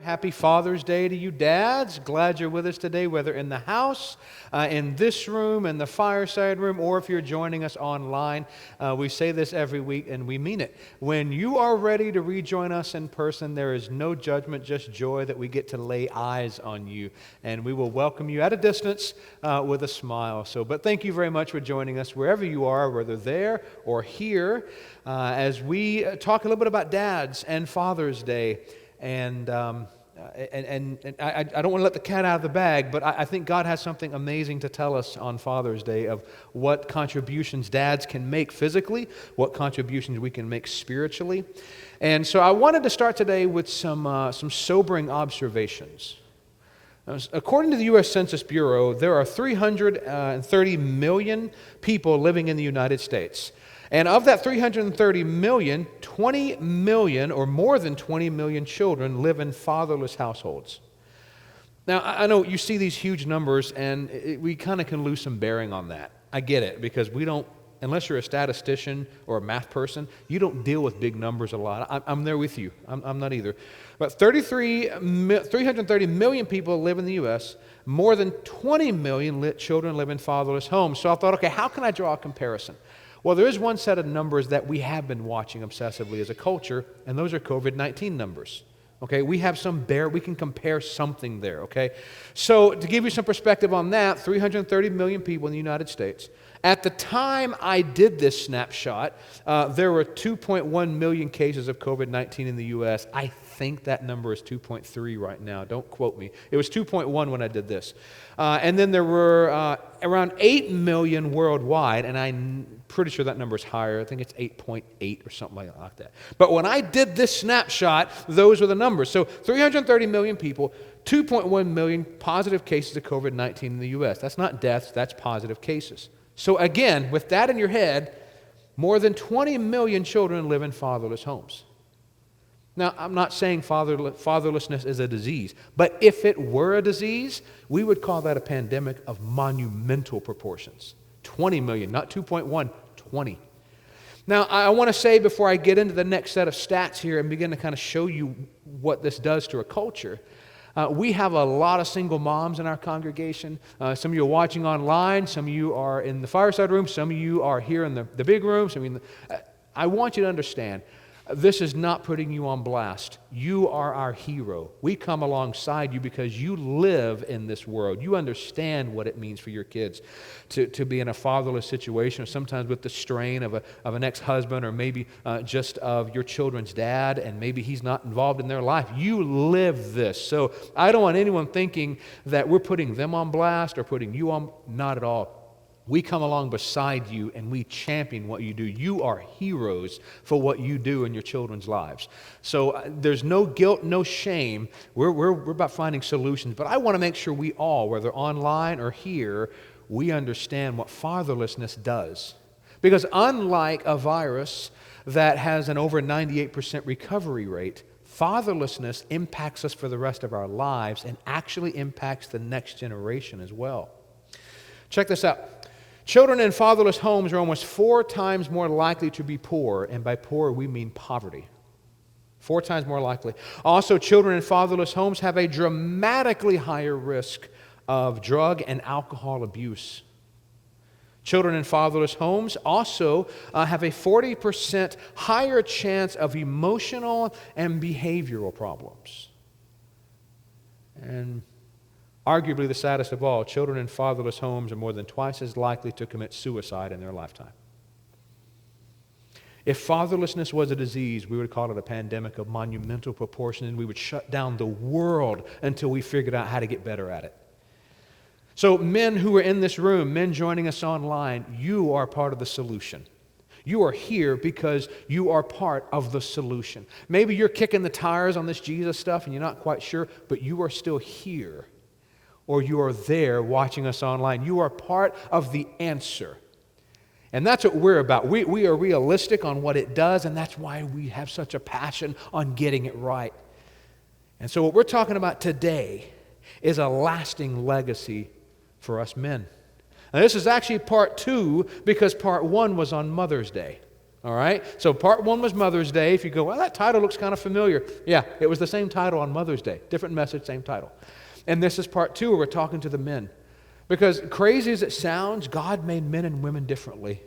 Happy Father's Day to you dads. Glad you're with us today, whether in the house, in this room, in the fireside room, or if you're joining us online. We say this every week, and we mean it. When you are ready to rejoin us in person, there is no judgment, just joy that we get to lay eyes on you. And we will welcome you at a distance with a smile. But thank you very much for joining us wherever you are, whether there or here, as we talk a little bit about dads and Father's Day. And I don't want to let the cat out of the bag, but I think God has something amazing to tell us on Father's Day of what contributions dads can make physically, what contributions we can make spiritually. And so I wanted to start today with some sobering observations. According to the U.S. Census Bureau, there are 330 million people living in the United States. And of that 330 million, 20 million or more than 20 million children live in fatherless households. Now, I know you see these huge numbers, and we kind of can lose some bearing on that. I get it, because we don't, unless you're a statistician or a math person, you don't deal with big numbers a lot. I'm there with you. I'm not either. But 330 million people live in the U.S. More than 20 million children live in fatherless homes. So I thought, okay, how can I draw a comparison? Well, there is one set of numbers that we have been watching obsessively as a culture, and those are COVID-19 numbers. Okay, we have we can compare something there, okay? So to give you some perspective on that, 330 million people in the United States. At the time I did this snapshot, there were 2.1 million cases of COVID-19 in the U.S. I think that number is 2.3 right now. Don't quote me. It was 2.1 when I did this. And then there were around 8 million worldwide, and I'm pretty sure that number is higher. I think it's 8.8 or something like that. But when I did this snapshot, those were the numbers. So 330 million people, 2.1 million positive cases of COVID-19 in the U.S. That's not deaths, that's positive cases. So again, with that in your head, more than 20 million children live in fatherless homes. Now, I'm not saying fatherlessness is a disease, but if it were a disease, we would call that a pandemic of monumental proportions. 20 million, not 2.1, 20. Now, I want to say before I get into the next set of stats here and begin to kind of show you what this does to a culture, we have a lot of single moms in our congregation. Some of you are watching online, some of you are in the fireside room, some of you are here in the big room. I want you to understand, this is not putting you on blast. You are our hero. We come alongside you because you live in this world. You understand what it means for your kids to be in a fatherless situation, or sometimes with the strain of an ex-husband, or maybe just of your children's dad, and maybe he's not involved in their life. You live this. So I don't want anyone thinking that we're putting them on blast or putting you on. Not at all. We come along beside you and we champion what you do. You are heroes for what you do in your children's lives. So there's no guilt, no shame. We're about finding solutions. But I want to make sure we all, whether online or here, we understand what fatherlessness does. Because unlike a virus that has an over 98% recovery rate, fatherlessness impacts us for the rest of our lives and actually impacts the next generation as well. Check this out. Children in fatherless homes are almost 4 times more likely to be poor, and by poor we mean poverty. 4 times more likely. Also, children in fatherless homes have a dramatically higher risk of drug and alcohol abuse. Children in fatherless homes also have a 40% higher chance of emotional and behavioral problems. And arguably the saddest of all, children in fatherless homes are more than twice as likely to commit suicide in their lifetime. If fatherlessness was a disease, we would call it a pandemic of monumental proportions, and we would shut down the world until we figured out how to get better at it. So men who are in this room, men joining us online, you are part of the solution. You are here because you are part of the solution. Maybe you're kicking the tires on this Jesus stuff and you're not quite sure, but you are still here. Or you are there watching us online. You are part of the answer. And that's what we're about. We are realistic on what it does, and that's why we have such a passion on getting it right. And so what we're talking about today is a lasting legacy for us men. Now this is actually part 2 because part 1 was on Mother's Day. All right? So part 1 was Mother's Day. If you go, well, that title looks kind of familiar. Yeah, it was the same title on Mother's Day. Different message, same title. And this is part 2 where we're talking to the men. Because crazy as it sounds, God made men and women differently.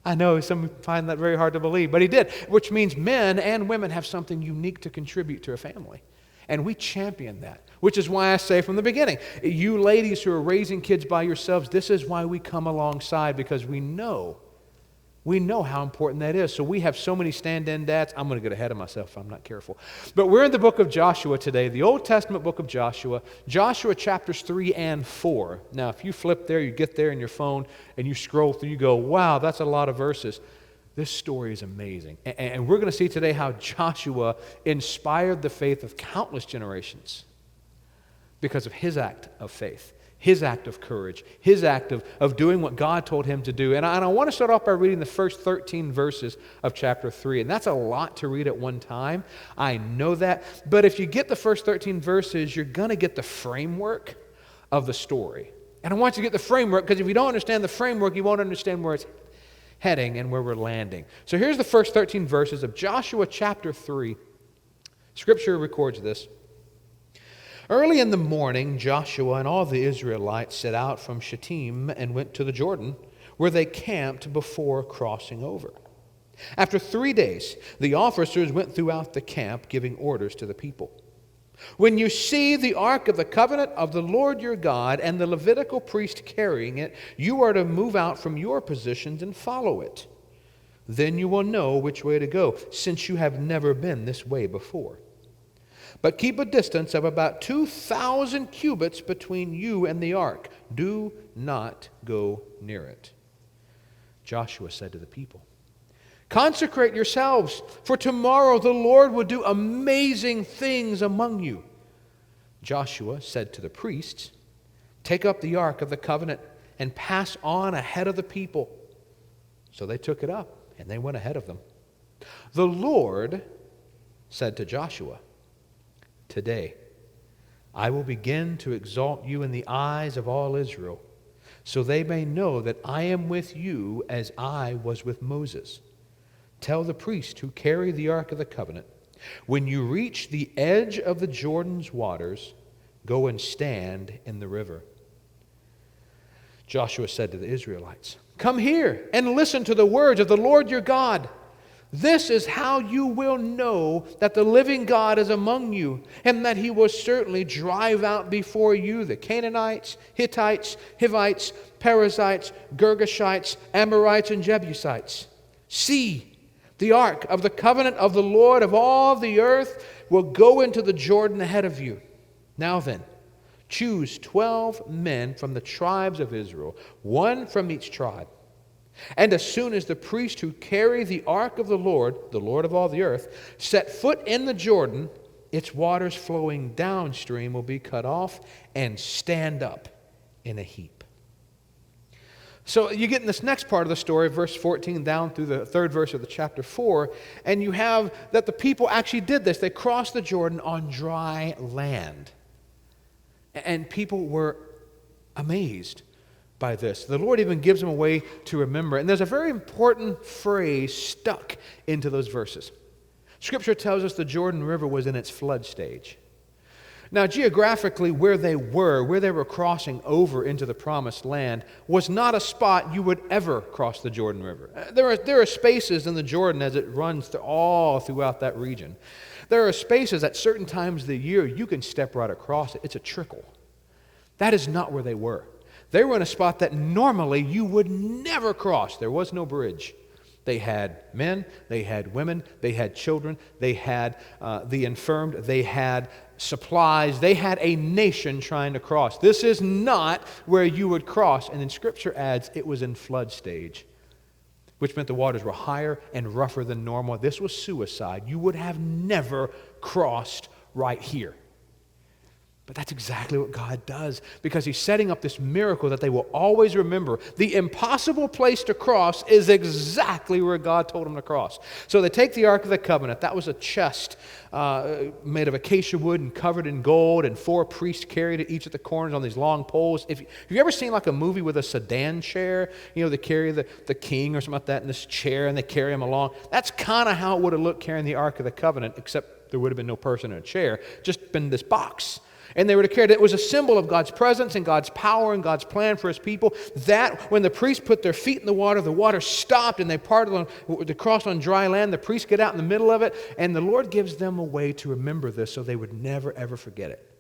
I know some find that very hard to believe, but he did, which means men and women have something unique to contribute to a family. And we champion that, which is why I say from the beginning, you ladies who are raising kids by yourselves, this is why we come alongside, because we know how important that is. So we have so many stand-in dads. I'm going to get ahead of myself if I'm not careful. But we're in the book of Joshua today, the Old Testament book of Joshua, Joshua chapters 3 and 4. Now, if you flip there, you get there in your phone, and you scroll through, you go, wow, that's a lot of verses. This story is amazing. And we're going to see today how Joshua inspired the faith of countless generations because of his act of faith. His act of courage, his act of doing what God told him to do. And I want to start off by reading the first 13 verses of chapter 3. And that's a lot to read at one time. I know that. But if you get the first 13 verses, you're going to get the framework of the story. And I want you to get the framework, because if you don't understand the framework, you won't understand where it's heading and where we're landing. So here's the first 13 verses of Joshua chapter 3. Scripture records this. Early in the morning, Joshua and all the Israelites set out from Shittim and went to the Jordan, where they camped before crossing over. After 3 days, the officers went throughout the camp, giving orders to the people. When you see the ark of the covenant of the Lord your God and the Levitical priest carrying it, you are to move out from your positions and follow it. Then you will know which way to go, since you have never been this way before. But keep a distance of about 2,000 cubits between you and the ark. Do not go near it. Joshua said to the people, consecrate yourselves, for tomorrow the Lord will do amazing things among you. Joshua said to the priests, take up the ark of the covenant and pass on ahead of the people. So they took it up, and they went ahead of them. The Lord said to Joshua, today I will begin to exalt you in the eyes of all Israel, so they may know that I am with you as I was with Moses. Tell the priests who carry the ark of the covenant, when you reach the edge of the Jordan's waters, go and stand in the river. Joshua said to the Israelites, come here and listen to the words of the Lord your God. This is how you will know that the living God is among you, and that he will certainly drive out before you the Canaanites, Hittites, Hivites, Perizzites, Girgashites, Amorites, and Jebusites. See, the ark of the covenant of the Lord of all the earth will go into the Jordan ahead of you. Now then, choose 12 men from the tribes of Israel, one from each tribe. And as soon as the priests who carry the ark of the Lord of all the earth, set foot in the Jordan, its waters flowing downstream will be cut off and stand up in a heap. So you get in this next part of the story, verse 14 down through the third verse of the chapter 4, and you have that the people actually did this. They crossed the Jordan on dry land. And people were amazed by this. The Lord even gives them a way to remember. And there's a very important phrase stuck into those verses. Scripture tells us the Jordan River was in its flood stage. Now, geographically, where they were crossing over into the Promised Land, was not a spot you would ever cross the Jordan River. There are spaces in the Jordan as it runs all throughout that region. There are spaces at certain times of the year you can step right across it. It's a trickle. That is not where they were. They were in a spot that normally you would never cross. There was no bridge. They had men, they had women, they had children, they had the infirmed, they had supplies, they had a nation trying to cross. This is not where you would cross. And then Scripture adds it was in flood stage, which meant the waters were higher and rougher than normal. This was suicide. You would have never crossed right here. But that's exactly what God does, because he's setting up this miracle that they will always remember. The impossible place to cross is exactly where God told them to cross. So they take the Ark of the Covenant. That was a chest made of acacia wood and covered in gold, and 4 priests carried it, each at the corners on these long poles. Have you ever seen like a movie with a sedan chair? You know, they carry the king or something like that in this chair, and they carry him along. That's kind of how it would have looked carrying the Ark of the Covenant, except there would have been no person in a chair, just been this box. And they were to carry it. It was a symbol of God's presence and God's power and God's plan for his people. That when the priests put their feet in the water stopped and they crossed on dry land. The priests get out in the middle of it, and the Lord gives them a way to remember this so they would never, ever forget it.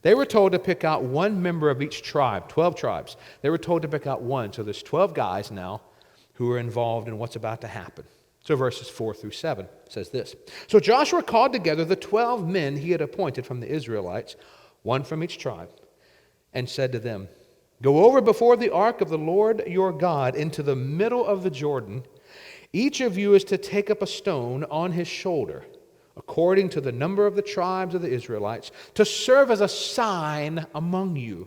They were told to pick out one member of each tribe, 12 tribes. They were told to pick out one. So there's 12 guys now who are involved in what's about to happen. So verses 4 through 7 says this. So Joshua called together the 12 men he had appointed from the Israelites, one from each tribe, and said to them, "Go over before the ark of the Lord your God into the middle of the Jordan. Each of you is to take up a stone on his shoulder, according to the number of the tribes of the Israelites, to serve as a sign among you.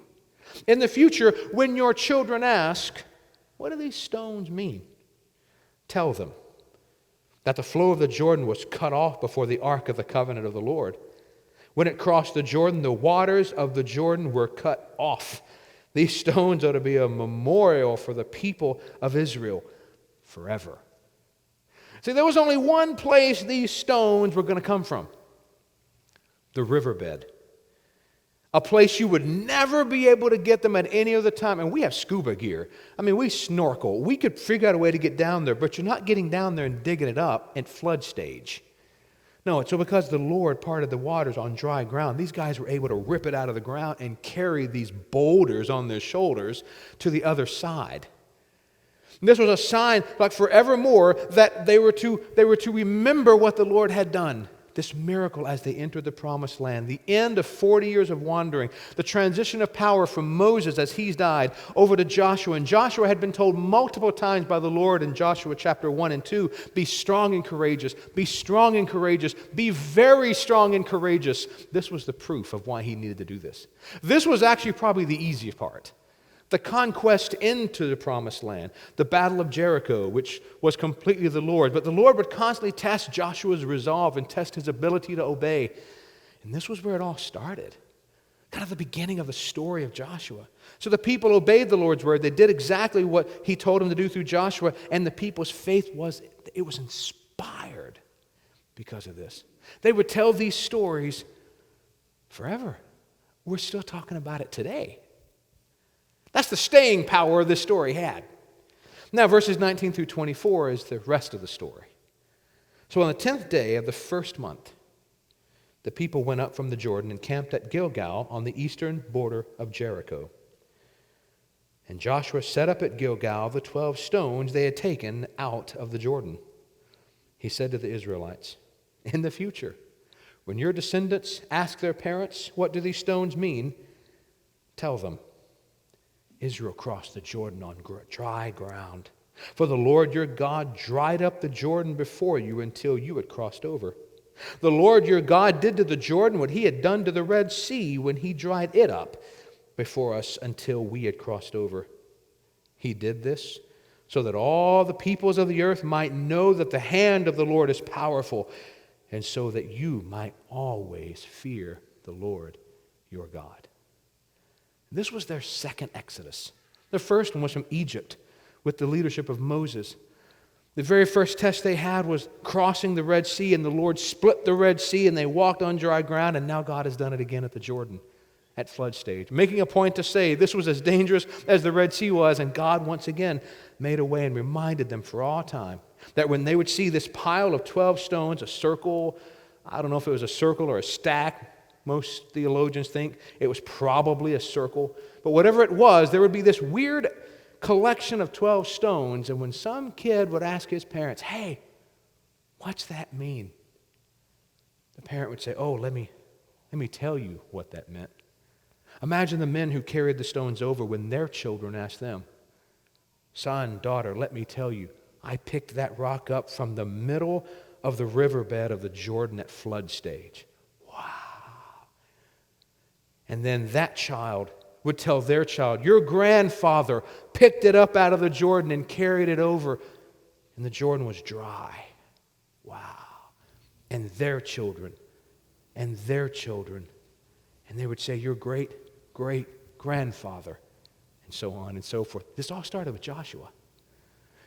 In the future, when your children ask, 'What do these stones mean?' tell them that the flow of the Jordan was cut off before the ark of the covenant of the Lord. When it crossed the Jordan, the waters of the Jordan were cut off. These stones are to be a memorial for the people of Israel forever." See, there was only one place these stones were going to come from: the riverbed. A place you would never be able to get them at any other time. And we have scuba gear. I mean, we snorkel. We could figure out a way to get down there, but you're not getting down there and digging it up at flood stage. No, so because the Lord parted the waters on dry ground, these guys were able to rip it out of the ground and carry these boulders on their shoulders to the other side. And this was a sign, like forevermore, that they were to remember what the Lord had done. This miracle as they entered the promised land, the end of 40 years of wandering, the transition of power from Moses as he's died over to Joshua. And Joshua had been told multiple times by the Lord in Joshua chapter 1 and 2, be strong and courageous, be strong and courageous, be very strong and courageous. This was the proof of why he needed to do this. This was actually probably the easy part. The conquest into the promised land, the battle of Jericho, which was completely the Lord. But the Lord would constantly test Joshua's resolve and test his ability to obey. And this was where it all started. Kind of the beginning of the story of Joshua. So the people obeyed the Lord's word. They did exactly what he told them to do through Joshua. And the people's faith was inspired because of this. They would tell these stories forever. We're still talking about it today. That's the staying power this story had. Now, verses 19 through 24 is the rest of the story. So on the 10th day of the first month, the people went up from the Jordan and camped at Gilgal on the eastern border of Jericho. And Joshua set up at Gilgal the 12 stones they had taken out of the Jordan. He said to the Israelites, "In the future, when your descendants ask their parents, 'What do these stones mean?' tell them, Israel crossed the Jordan on dry ground. For the Lord your God dried up the Jordan before you until you had crossed over. The Lord your God did to the Jordan what he had done to the Red Sea when he dried it up before us until we had crossed over. He did this so that all the peoples of the earth might know that the hand of the Lord is powerful, and so that you might always fear the Lord your God." This was their second Exodus. The first one was from Egypt with the leadership of Moses. The very first test they had was crossing the Red Sea, and the Lord split the Red Sea, and they walked on dry ground, and now God has done it again at the Jordan at flood stage, making a point to say this was as dangerous as the Red Sea was, and God once again made a way and reminded them for all time that when they would see this pile of 12 stones, a circle, I don't know if it was a circle or a stack. Most theologians think it was probably a circle. But whatever it was, there would be this weird collection of 12 stones. And when some kid would ask his parents, "Hey, what's that mean?" the parent would say, "Oh, let me tell you what that meant." Imagine the men who carried the stones over when their children asked them, "Son, daughter, let me tell you, I picked that rock up from the middle of the riverbed of the Jordan at flood stage." And then that child would tell their child, your grandfather picked it up out of the Jordan and carried it over, and the Jordan was dry. Wow. And their children, and their children. And they would say, your great-great-grandfather, and so on and so forth. This all started with Joshua.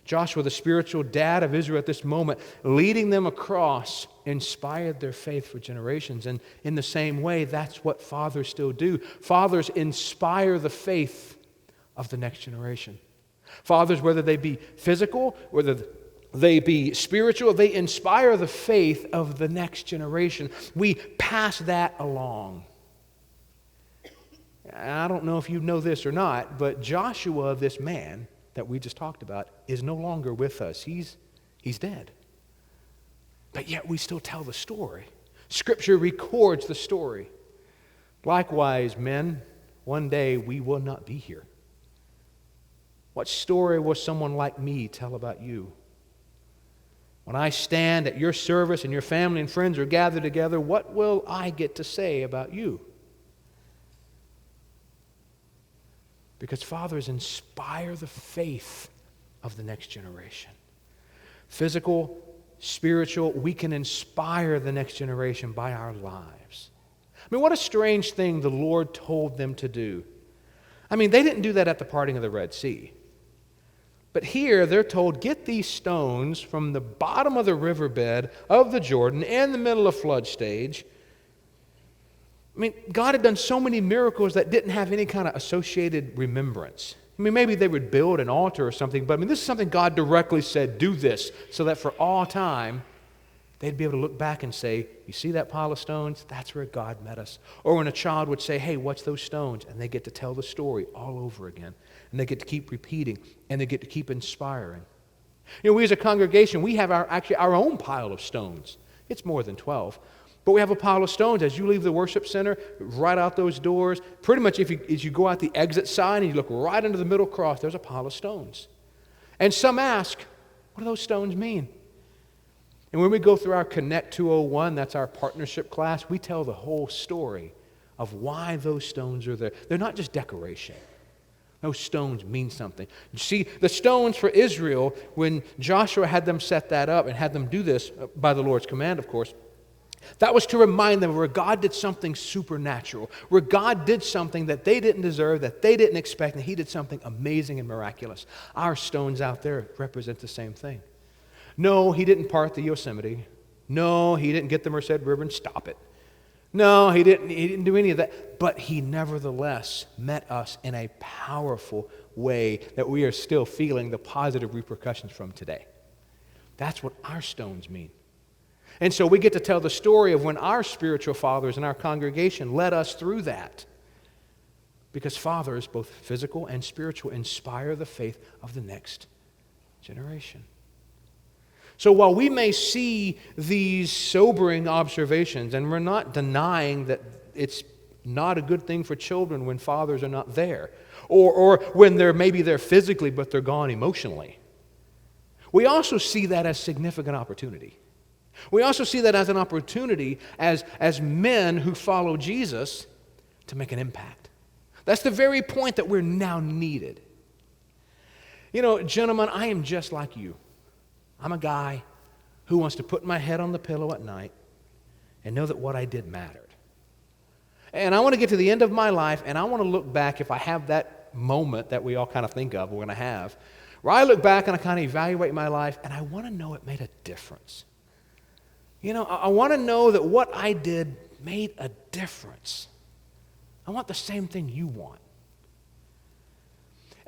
Joshua, the spiritual dad of Israel at this moment, leading them across, inspired their faith for generations. And in the same way, that's what fathers still do. Fathers inspire the faith of the next generation. Fathers, whether they be physical, whether they be spiritual, they inspire the faith of the next generation. We pass that along. I don't know if you know this or not, but Joshua, this man that we just talked about, is no longer with us. He's dead. But yet we still tell the story. Scripture records the story. Likewise, men, one day we will not be here. What story will someone like me tell about you? When I stand at your service and your family and friends are gathered together, what will I get to say about you? Because fathers inspire the faith of the next generation. Physical, spiritual, we can inspire the next generation by our lives. I mean, what a strange thing the Lord told them to do. I mean, they didn't do that at the parting of the Red Sea. But here they're told, get these stones from the bottom of the riverbed of the Jordan in the middle of flood stage. I mean, God had done so many miracles that didn't have any kind of associated remembrance. I mean, maybe they would build an altar or something, but I mean, this is something God directly said, do this, so that for all time, they'd be able to look back and say, you see that pile of stones? That's where God met us. Or when a child would say, hey, what's those stones? And they get to tell the story all over again. And they get to keep repeating, and they get to keep inspiring. You know, we as a congregation, we have our own pile of stones. It's more than 12. But we have a pile of stones. As you leave the worship center, right out those doors, pretty much as you go out the exit sign and you look right into the middle cross, there's a pile of stones. And some ask, what do those stones mean? And when we go through our Connect 201, that's our partnership class, we tell the whole story of why those stones are there. They're not just decoration. Those stones mean something. You see, the stones for Israel, when Joshua had them set that up and had them do this by the Lord's command, of course, that was to remind them where God did something supernatural, where God did something that they didn't deserve, that they didn't expect, and He did something amazing and miraculous. Our stones out there represent the same thing. No, He didn't part the Yosemite. No, He didn't get the Merced River and stop it. No, He didn't do any of that. But He nevertheless met us in a powerful way that we are still feeling the positive repercussions from today. That's what our stones mean. And so we get to tell the story of when our spiritual fathers in our congregation led us through that. Because fathers, both physical and spiritual, inspire the faith of the next generation. So while we may see these sobering observations, and we're not denying that it's not a good thing for children when fathers are not there, or when maybe they're physically but they're gone emotionally, we also see that as significant opportunity. We also see that as an opportunity as men who follow Jesus to make an impact. That's the very point that we're now needed. You know, gentlemen, I am just like you. I'm a guy who wants to put my head on the pillow at night and know that what I did mattered. And I want to get to the end of my life, and I want to look back, if I have that moment that we all kind of think of, we're going to have, where I look back and I kind of evaluate my life, and I want to know it made a difference. You know, I want to know that what I did made a difference. I want the same thing you want.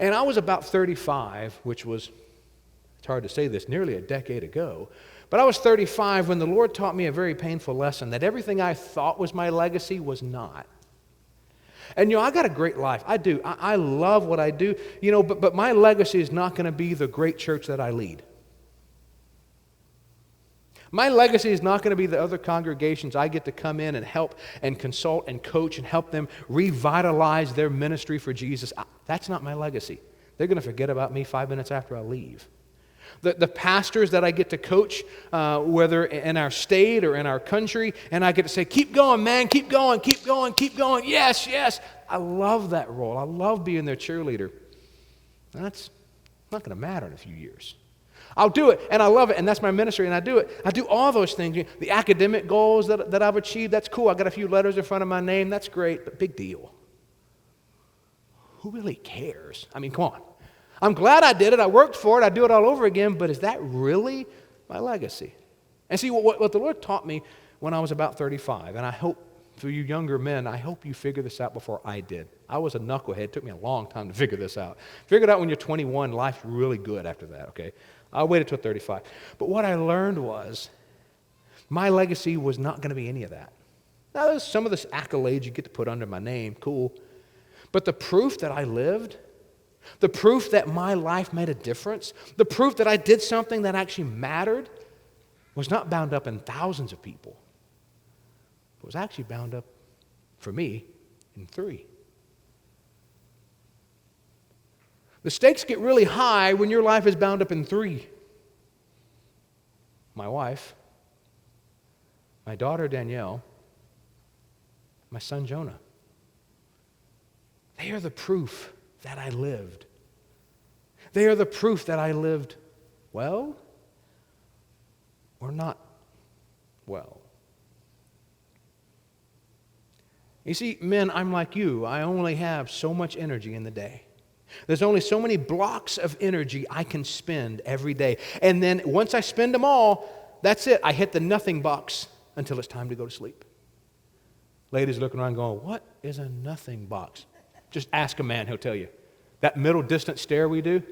And I was about 35, which was, it's hard to say this, nearly a decade ago. But I was 35 when the Lord taught me a very painful lesson, that everything I thought was my legacy was not. And, you know, I got a great life. I do. I love what I do. You know, but my legacy is not going to be the great church that I lead. My legacy is not going to be the other congregations I get to come in and help and consult and coach and help them revitalize their ministry for Jesus. That's not my legacy. They're going to forget about me 5 minutes after I leave. The pastors that I get to coach, whether in our state or in our country, and I get to say, keep going, man, keep going, keep going, keep going. Yes, yes. I love that role. I love being their cheerleader. That's not going to matter in a few years. I'll do it, and I love it, and that's my ministry, and I do it. I do all those things. The academic goals that I've achieved, that's cool. I got a few letters in front of my name. That's great, but big deal. Who really cares? I mean, come on. I'm glad I did it. I worked for it. I do it all over again. But is that really my legacy? And see, what the Lord taught me when I was about 35, and I hope for you younger men, I hope you figure this out before I did. I was a knucklehead. It took me a long time to figure this out. Figure it out when you're 21. Life's really good after that, okay? I waited till 35. But what I learned was my legacy was not going to be any of that. Now, there's some of this accolades you get to put under my name, cool. But the proof that I lived, the proof that my life made a difference, the proof that I did something that actually mattered was not bound up in thousands of people. It was actually bound up, for me, in 3. The stakes get really high when your life is bound up in 3. My wife, my daughter Danielle, my son Jonah. They are the proof that I lived. They are the proof that I lived well or not well. You see, men, I'm like you. I only have so much energy in the day. There's only so many blocks of energy I can spend every day. And then once I spend them all, that's it. I hit the nothing box until it's time to go to sleep. Ladies looking around going, what is a nothing box? Just ask a man, he'll tell you. That middle distance stare we do,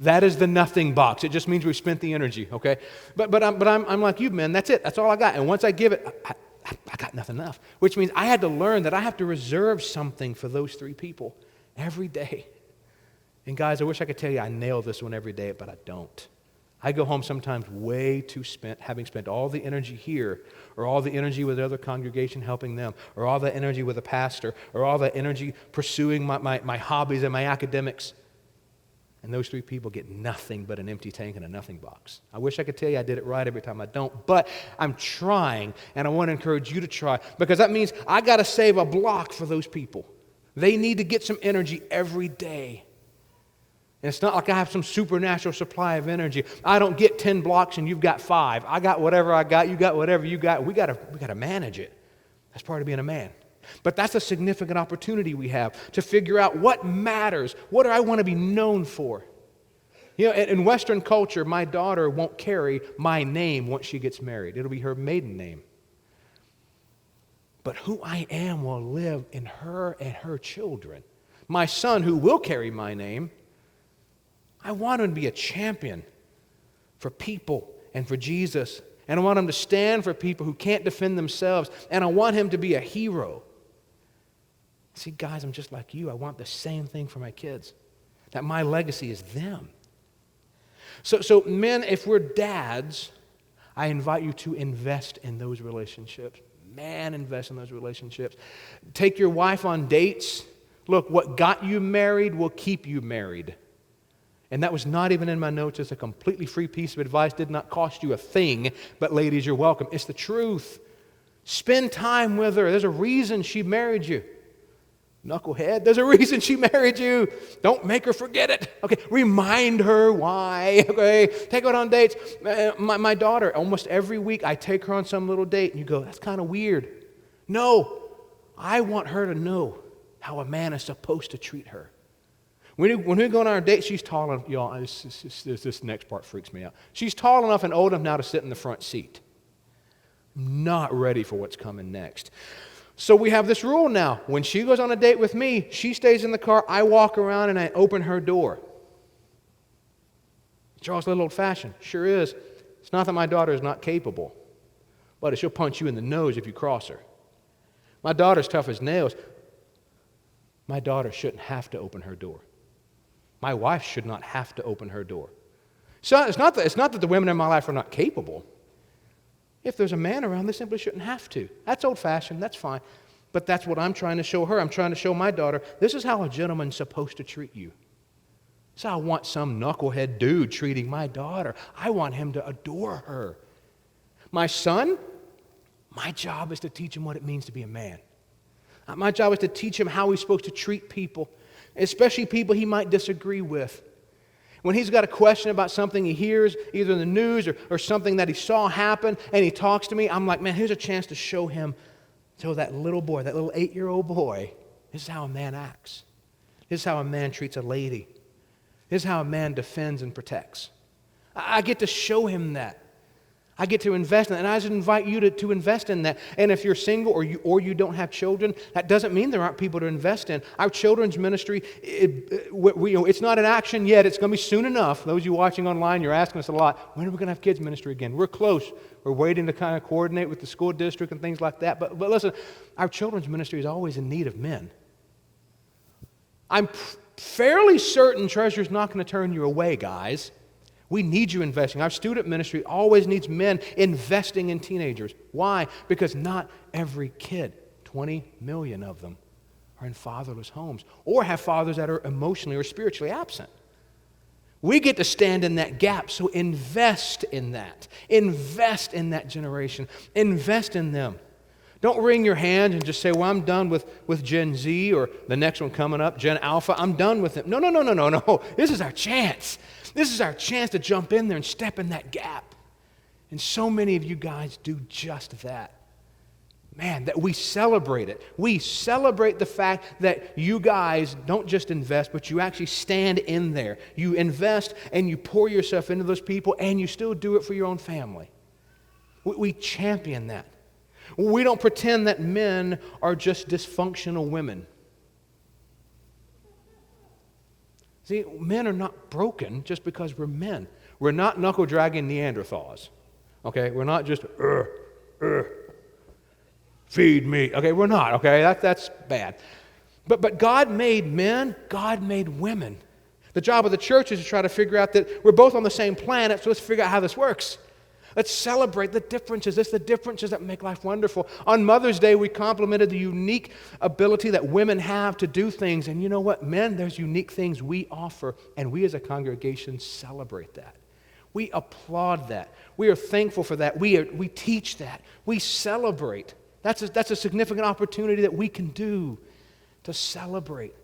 that is the nothing box. It just means we've spent the energy, okay? But I'm like you, men. That's it. That's all I got. And once I give it, I got nothing left. Which means I had to learn that I have to reserve something for those 3 people every day. And guys, I wish I could tell you I nail this one every day, but I don't. I go home sometimes way too spent, having spent all the energy here, or all the energy with the other congregation helping them, or all the energy with a pastor, or all the energy pursuing my hobbies and my academics. And those 3 people get nothing but an empty tank and a nothing box. I wish I could tell you I did it right every time. I don't, but I'm trying, and I want to encourage you to try, because that means I got to save a block for those people. They need to get some energy every day. And it's not like I have some supernatural supply of energy. I don't get 10 blocks and you've got 5. I got whatever I got, you got whatever you got. We got to manage it. That's part of being a man. But that's a significant opportunity we have to figure out what matters. What do I want to be known for? You know, in Western culture, my daughter won't carry my name once she gets married. It'll be her maiden name. But who I am will live in her and her children. My son, who will carry my name, I want him to be a champion for people and for Jesus. And I want him to stand for people who can't defend themselves. And I want him to be a hero. See, guys, I'm just like you. I want the same thing for my kids. That my legacy is them. So men, if we're dads, I invite you to invest in those relationships. Man, invest in those relationships. Take your wife on dates. Look, what got you married will keep you married. And that was not even in my notes. It's a completely free piece of advice. Did not cost you a thing. But ladies, you're welcome. It's the truth. Spend time with her. There's a reason she married you. Knucklehead, there's a reason she married you. Don't make her forget it. Okay, remind her why. Okay, take her on dates. My daughter, almost every week, I take her on some little date, and you go, that's kind of weird. No, I want her to know how a man is supposed to treat her. When we go on our date, she's tall enough. Y'all, this next part freaks me out. She's tall enough and old enough now to sit in the front seat. I'm not ready for what's coming next. So we have this rule now. When she goes on a date with me, she stays in the car. I walk around and I open her door. Charles, a little old-fashioned. Sure is. It's not that my daughter is not capable, but she'll punch you in the nose if you cross her. My daughter's tough as nails. My daughter shouldn't have to open her door. My wife should not have to open her door. So it's not that the women in my life are not capable. If there's a man around, they simply shouldn't have to. That's old-fashioned. That's fine. But that's what I'm trying to show her. I'm trying to show my daughter, this is how a gentleman's supposed to treat you. So I want some knucklehead dude treating my daughter. I want him to adore her. My son, my job is to teach him what it means to be a man. My job is to teach him how he's supposed to treat people, especially people he might disagree with. When he's got a question about something he hears, either in the news or something that he saw happen, and he talks to me, I'm like, man, here's a chance to show him, so that little boy, that little 8-year-old boy, this is how a man acts. This is how a man treats a lady. This is how a man defends and protects. I get to show him that. I get to invest in that, and I just invite you to invest in that. And if you're single or you don't have children, that doesn't mean there aren't people to invest in. Our children's ministry, it's not in action yet. It's going to be soon enough. Those of you watching online, you're asking us a lot, when are we going to have kids ministry again? We're close. We're waiting to kind of coordinate with the school district and things like that. But listen, our children's ministry is always in need of men. I'm fairly certain Treasure's not going to turn you away, guys. We need you investing. Our student ministry always needs men investing in teenagers. Why? Because not every kid, 20 million of them, are in fatherless homes or have fathers that are emotionally or spiritually absent. We get to stand in that gap, so invest in that. Invest in that generation. Invest in them. Don't wring your hands and just say, well, I'm done with Gen Z or the next one coming up, Gen Alpha. I'm done with them. No. This is our chance. This is our chance to jump in there and step in that gap. And so many of you guys do just that. Man, that we celebrate it. We celebrate the fact that you guys don't just invest, but you actually stand in there. You invest and you pour yourself into those people, and you still do it for your own family. We champion that. We don't pretend that men are just dysfunctional women. See, men are not broken just because we're men. We're not knuckle-dragging Neanderthals. Okay? We're not just, feed me. Okay, we're not. Okay, that's bad. But God made men. God made women. The job of the church is to try to figure out that we're both on the same planet, so let's figure out how this works. Let's celebrate the differences. It's the differences that make life wonderful. On Mother's Day, we complimented the unique ability that women have to do things. And you know what? Men, there's unique things we offer, and we as a congregation celebrate that. We applaud that. We are thankful for that. We teach that. We celebrate. That's a significant opportunity that we can do to celebrate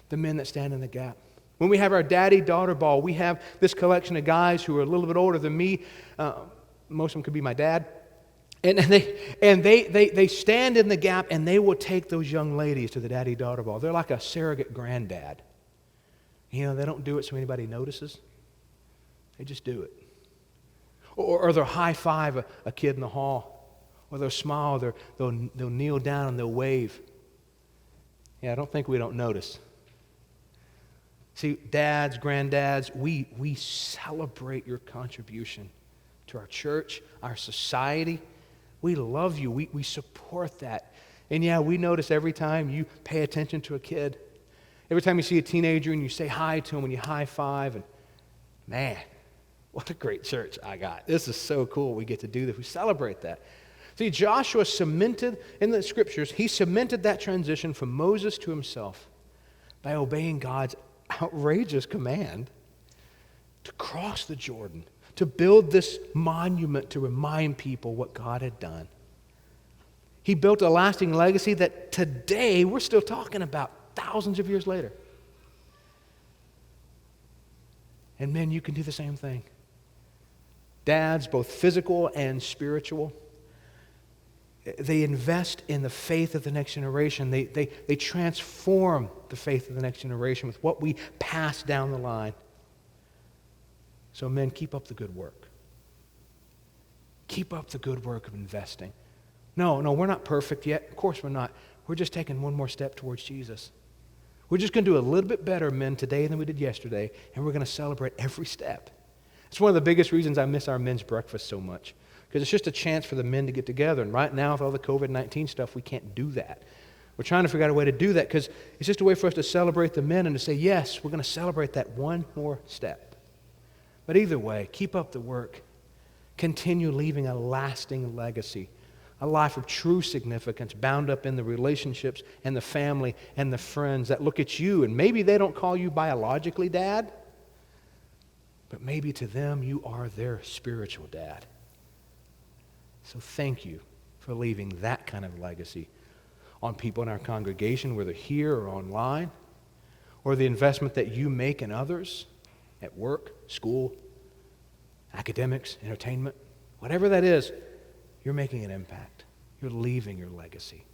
the men that stand in the gap. When we have our daddy-daughter ball, we have this collection of guys who are a little bit older than me. Most of them could be my dad. And they stand in the gap, and they will take those young ladies to the daddy-daughter ball. They're like a surrogate granddad. You know, they don't do it so anybody notices. They just do it. Or they'll high-five a kid in the hall. Or they'll smile, they'll kneel down and they'll wave. Yeah, I don't think we don't notice. See, dads, granddads, we celebrate your contribution to our church, our society. We love you. We support that. And yeah, we notice every time you pay attention to a kid, every time you see a teenager and you say hi to him and you high-five, and man, what a great church I got. This is so cool we get to do this. We celebrate that. See, Joshua cemented, in the scriptures, he cemented that transition from Moses to himself by obeying God's outrageous command to cross the Jordan, to build this monument to remind people what God had done. He built a lasting legacy that today we're still talking about thousands of years later. And men, you can do the same thing. Dads, both physical and spiritual, they invest in the faith of the next generation. They transform the faith of the next generation with what we pass down the line. So men, keep up the good work. Keep up the good work of investing. No, we're not perfect yet. Of course we're not. We're just taking one more step towards Jesus. We're just going to do a little bit better, men, today than we did yesterday, and we're going to celebrate every step. It's one of the biggest reasons I miss our men's breakfast so much, because it's just a chance for the men to get together. And right now, with all the COVID-19 stuff, we can't do that. We're trying to figure out a way to do that because it's just a way for us to celebrate the men and to say, yes, we're going to celebrate that one more step. But either way, keep up the work. Continue leaving a lasting legacy, a life of true significance bound up in the relationships and the family and the friends that look at you, and maybe they don't call you biologically dad, but maybe to them you are their spiritual dad. So thank you for leaving that kind of legacy on people in our congregation, whether here or online, or the investment that you make in others at work, school, academics, entertainment, whatever that is, you're making an impact. You're leaving your legacy.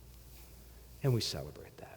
And we celebrate that.